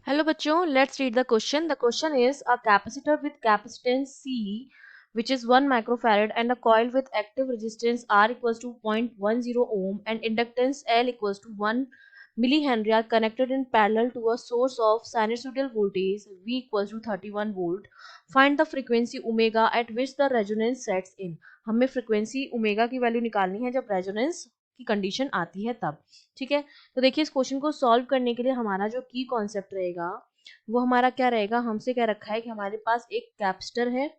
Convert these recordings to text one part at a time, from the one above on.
Hello bachcho, let's read the question. The question is a capacitor with capacitance C which is 1 microfarad and a coil with active resistance R equals to 0.10 ohm and inductance L equals to 1 millihenry are connected in parallel to a source of sinusoidal voltage V equals to 31 volt. Find the frequency omega at which the resonance sets in. हमें frequency omega की value निकालनी है जब resonance की condition आती है तब. ठीक है, तो देखिए इस क्वेश्चन को सॉल्व करने के लिए हमारा जो की कॉन्सेप्ट रहेगा वो हमारा क्या रहेगा. हमसे क्या रखा है कि हमारे पास एक कैपेसिटर है,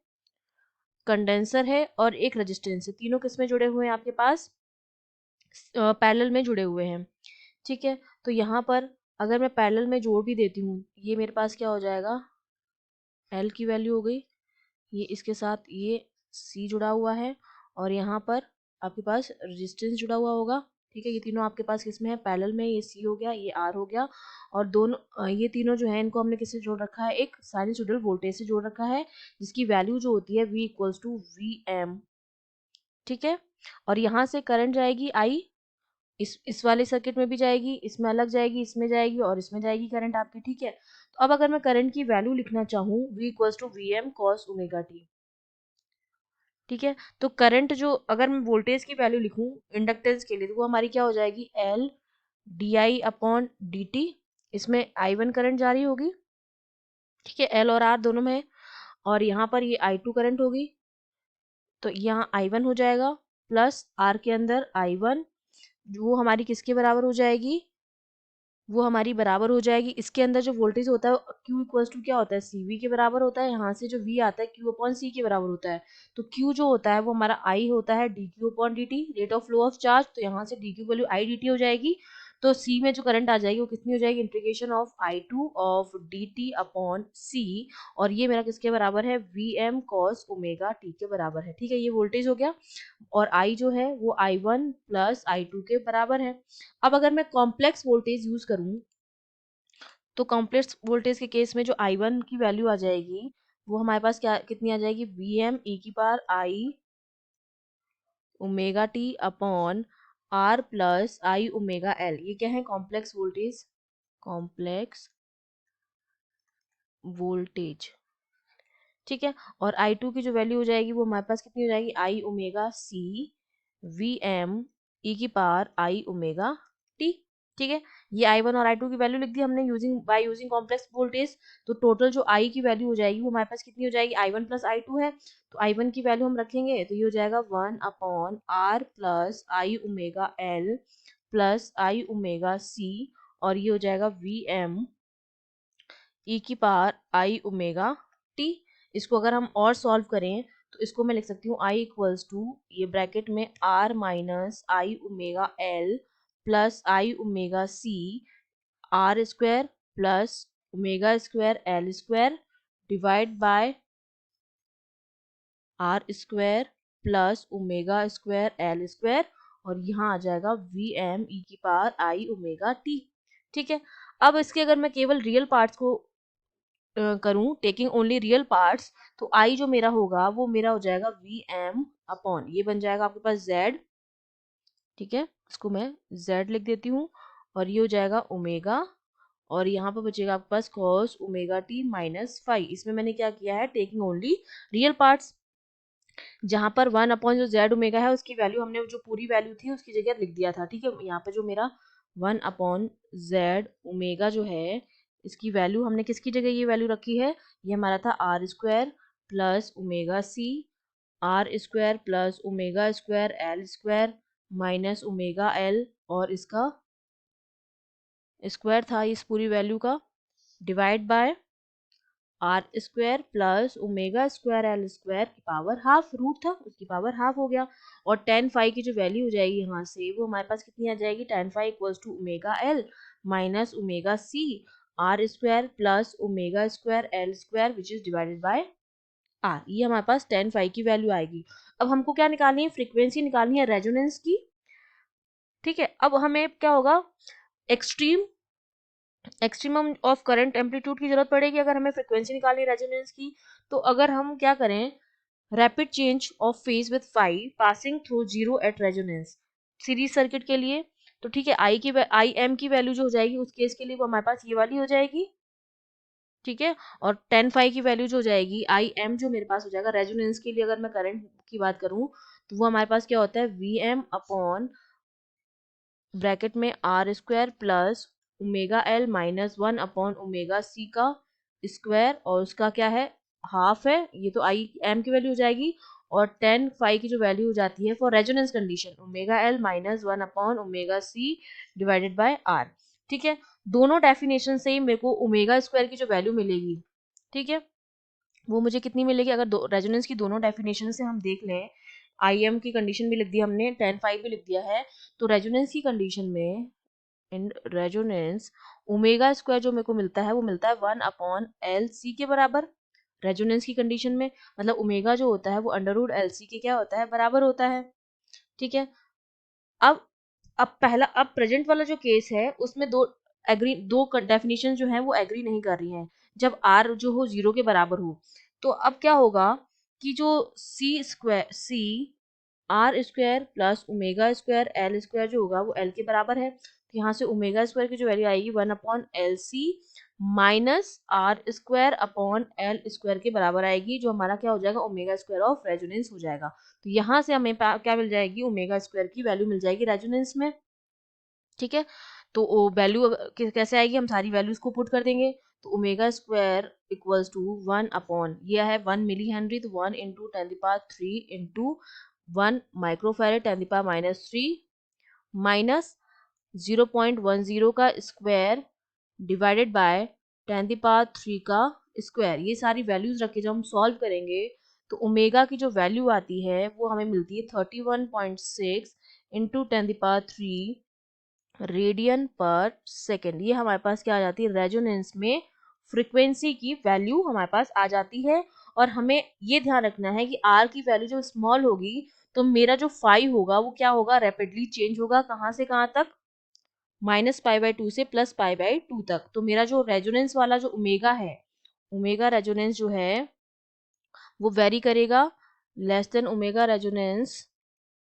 कंडेंसर है और एक रेजिस्टेंस है. तीनों किसमें जुड़े हुए हैं आपके पास, पैरेलल में जुड़े हुए हैं. ठीक है, तो यहाँ पर अगर मैं पैरेलल में जोड़ भी देती हूँ, ये मेरे पास क्या हो जाएगा, एल की वैल्यू हो गई, ये इसके साथ ये सी जुड़ा हुआ है और यहाँ पर आपके पास रेजिस्टेंस जुड़ा हुआ होगा. ठीक है, ये तीनों आपके पास किसमें है, पैरेलल में. ये सी हो गया, ये आर हो गया और दोनों ये तीनों जो है इनको हमने किससे जोड़ रखा है, एक साइनसॉइडल वोल्टेज से जोड़ रखा है जिसकी वैल्यू जो होती है V equals to V M. ठीक है, और यहाँ से करंट जाएगी आई, इस वाले सर्किट में भी जाएगी, इसमें अलग जाएगी, इसमें जाएगी और इसमें जाएगी करंट आपकी. ठीक है, तो अब अगर मैं करंट की वैल्यू लिखना चाहूँ, V equals to V M cos omega T. ठीक है, तो करंट जो अगर मैं वोल्टेज की वैल्यू लिखूं इंडक्टेंस के लिए तो वो हमारी क्या हो जाएगी, L D I upon D T. इसमें आई वन करंट जारी होगी. ठीक है, एल और आर दोनों में है और यहाँ पर ये आई टू करंट होगी तो यहाँ आई वन हो जाएगा प्लस आर के अंदर आई वन, वो हमारी किसके बराबर हो जाएगी, वो हमारी बराबर हो जाएगी इसके अंदर जो वोल्टेज होता है Q इक्वल्स टू क्या होता है, सी वी के बराबर होता है. यहाँ से जो V आता है Q अपॉन सी के बराबर होता है. तो Q जो होता है वो हमारा I होता है D Q upon D T, rate of flow of charge. तो यहाँ से D Q value I D T हो जाएगी. तो C में जो करंट आ जाएगी वो कितनी हो जाएगी, integration of I two of D T upon C. और ये मेरा किसके बराबर है, V M cos omega T के बराबर है. ठीक है, ये वोल्टेज हो गया और I जो है वो I one plus I two के बराबर है. अब अगर मैं कॉम्प्लेक्स वोल्टेज यूज करूँ तो कॉम्प्लेक्स वोल्टेज के केस में जो I1 की वैल्यू आ जाएगी वो हमारे पास क्या कितनी आ जाएगी, वी एम ई की power I omega T upon R plus I omega L. ये क्या है, कॉम्प्लेक्स वोल्टेज, कॉम्प्लेक्स वोल्टेज. ठीक है, और I2 की जो वैल्यू हो जाएगी वो हमारे पास कितनी हो जाएगी, I omega C V M E की पावर आई ओमेगा टी. ठीक है, ये I1 और I2 की वैल्यू लिख दी हमने यूजिंग कॉम्प्लेक्स वोल्टेज. तो टोटल जो I की वैल्यू हो जाएगी वो हमारे पास कितनी हो जाएगी, I1 प्लस I2 है. तो I1 की वैल्यू हम रखेंगे तो ये हो जाएगा 1 upon R plus I omega L plus I omega C और ये हो जाएगा वी एम ई की पावर आई ओमेगा टी. इसको अगर हम और सॉल्व करें तो इसको मैं लिख सकती हूँ आई इक्वल्स टू ये ब्रैकेट में R minus I omega L plus I omega C R square plus omega square L square divide by R square plus omega square L square और यहाँ आ जाएगा वी एम ई की power I omega T. ठीक है, अब इसके अगर मैं केवल रियल पार्ट्स को करूं, टेकिंग ओनली रियल पार्ट्स, तो आई जो मेरा होगा वो मेरा हो जाएगा वी एम अपॉन ये बन जाएगा आपके पास जेड. ठीक है, इसको मैं जेड लिख देती हूँ और ये हो जाएगा ओमेगा और यहाँ पर बचेगा आपके पास cos omega T minus five. इसमें मैंने क्या किया है, टेकिंग ओनली रियल पार्ट्स. जहां पर वन अपॉन जो जेड ओमेगा है उसकी वैल्यू हमने जो पूरी वैल्यू थी उसकी जगह लिख दिया था. ठीक है, यहाँ पे जो मेरा वन अपॉन जेड ओमेगा जो है इसकी वैल्यू हमने किसकी जगह ये वैल्यू रखी है, ये हमारा था R square plus omega C R square plus omega square L square minus omega L और इसका स्क्वायर था इस पूरी वैल्यू का divide by R square plus omega square L square की पावर हाफ, रूट था उसकी पावर हाफ हो गया. और टेन फाइव की जो वैल्यू हो जाएगी यहाँ से वो हमारे पास कितनी आ जाएगी, tan phi equals to omega L minus omega C R square plus omega square L square which is divided by R. ये हमारे पास टेन फाइव की वैल्यू आएगी. अब हमको क्या निकालनी है, फ्रीक्वेंसी निकालनी है रेजोनेंस की. ठीक है, अब हमें क्या होगा, एक्सट्रीमम ऑफ करंट एम्पलीट्यूड की जरूरत पड़ेगी अगर हमें फ्रीक्वेंसी निकालनी है रेजोनेंस की. तो अगर हम क्या करें, rapid change of phase with phi passing through zero at resonance series circuit के लिए. तो ठीक है, आई एम की वैल्यू जो हो जाएगी उस केस के लिए वो हमारे पास ये वाली हो जाएगी ठीक है। और 10 फाई की वैल्यू जो हो जाएगी, आई एम जो मेरे पास हो जाएगा रेजोनेंस के लिए, अगर मैं करंट की बात करूं तो वो हमारे पास क्या होता है, वी एम अपॉन ब्रैकेट में R square plus omega L minus 1 upon omega C का स्क्वायर, और उसका क्या है, हाफ है, ये तो आई एम की वैल्यू हो जाएगी। और 10 फाई की जो वैल्यू हो जाती है for resonance condition, omega L minus 1 upon omega C divided by R. ठीक है। दोनों डेफिनेशन से ही मेरे को ओमेगा स्क्वायर की जो वैल्यू मिलेगी, ठीक है, वो मुझे कितनी मिलेगी, अगर दो रेजोनेंस की दोनों डेफिनेशन से हम देख लें, आई एम की कंडीशन भी लिख दी हमने, 10 फाइव भी लिख दिया है, तो रेजोनेंस की कंडीशन में, इन रेजोनेंस ओमेगा स्क्वायर जो मेरे को मिलता है वो मिलता है 1 अपॉन एल सी के बराबर, रेजोनेंस की कंडीशन में, मतलब ओमेगा जो होता है वो अंडर रूट एल सी के क्या होता है, बराबर होता है। ठीक है। अब अब प्रेजेंट वाला जो केस है उसमें दो डेफिनेशन जो है वो एग्री नहीं कर रही हैं, जब आर जो हो 0 के बराबर हो। तो अब क्या होगा कि जो C R square plus omega square L square जो होगा वो एल के बराबर है, तो यहाँ से ओमेगा स्क्वायर की जो वैल्यू आएगी 1 upon L C minus R square upon L square के बराबर आएगी, जो हमारा क्या हो जाएगा, ओमेगा स्क्वायर ऑफ रेजोनेंस हो जाएगा। तो यहाँ से हमें क्या मिल जाएगी, ओमेगा स्क्वायर की वैल्यू मिल जाएगी रेजोनेंस में। ठीक है। तो वैल्यू कैसे आएगी, हम सारी वैल्यूज को पुट कर देंगे, तो omega square equals to 1 upon, ये है 1 मिली हेनरी, तो 1 इंटू 10⁻³ इंटू 1 माइक्रोफैरेड 10⁻³ माइनस 0.10 का स्क्वायर डिवाइडेड बाय 10⁻³ का स्क्वायर। ये सारी वैल्यूज रख के जब हम सॉल्व करेंगे तो ओमेगा की जो वैल्यू आती है वो हमें मिलती है 31.6 इंटू 10⁻³ रेडियन पर सेकेंड। ये हमारे पास क्या आ जाती है, रेजोनेंस में फ्रीक्वेंसी की वैल्यू हमारे पास आ जाती है। और हमें ये ध्यान रखना है कि आर की वैल्यू जब स्मॉल होगी तो मेरा जो फाई होगा वो क्या होगा, रैपिडली चेंज होगा, कहाँ से कहाँ तक, -π/2 से +π/2 तक। तो मेरा जो रेजोनेंस वाला जो ओमेगा है, ओमेगा रेजोनेंस जो है वो वेरी करेगा, less than omega resonance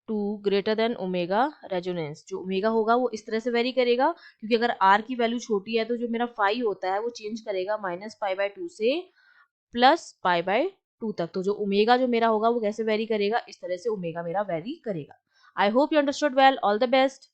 to greater than omega resonance. जो ओमेगा होगा वो इस तरह से वेरी करेगा, क्योंकि अगर आर की वैल्यू छोटी है तो जो मेरा फाई होता है वो चेंज करेगा -π/2 से +π/2 तक। तो जो ओमेगा जो मेरा होगा वो कैसे वेरी करेगा, इस तरह से ओमेगा मेरा वेरी करेगा। I hope you understood well. All the best.